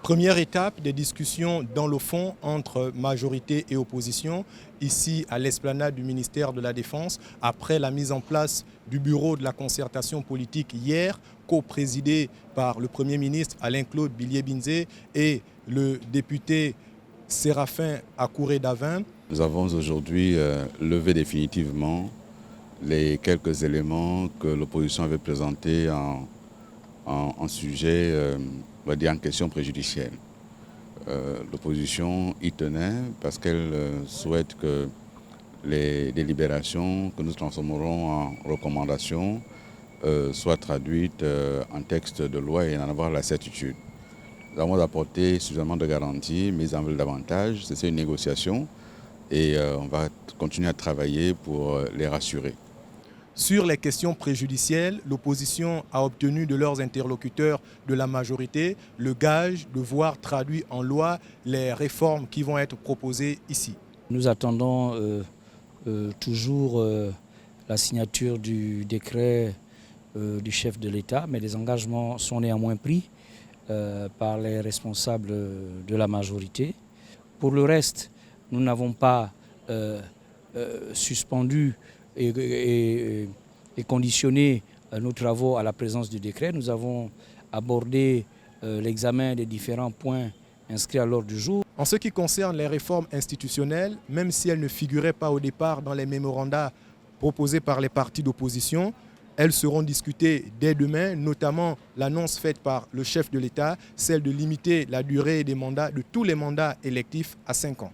Première étape des discussions dans le fond entre majorité et opposition, ici à l'esplanade du ministère de la Défense, après la mise en place du bureau de la concertation politique hier, co-présidé par le Premier ministre Alain-Claude Billiet-Binzé et le député Séraphin Akouré-Davin. Nous avons aujourd'hui levé définitivement les quelques éléments que l'opposition avait présentés en sujet, on va dire en question préjudicielle. L'opposition y tenait parce qu'elle souhaite que les délibérations que nous transformerons en recommandations soient traduites en texte de loi et en avoir la certitude. Nous avons apporté suffisamment de garanties, mais ils en veulent davantage. C'est une négociation et on va continuer à travailler pour les rassurer. Sur les questions préjudicielles, l'opposition a obtenu de leurs interlocuteurs de la majorité le gage de voir traduit en loi les réformes qui vont être proposées ici. Nous attendons toujours la signature du décret du chef de l'État, mais les engagements sont néanmoins pris par les responsables de la majorité. Pour le reste, nous n'avons pas suspendu et conditionner nos travaux à la présence du décret. Nous avons abordé l'examen des différents points inscrits à l'ordre du jour. En ce qui concerne les réformes institutionnelles, même si elles ne figuraient pas au départ dans les mémorandats proposés par les partis d'opposition, elles seront discutées dès demain, notamment l'annonce faite par le chef de l'État, celle de limiter la durée des mandats, de tous les mandats électifs à 5 ans.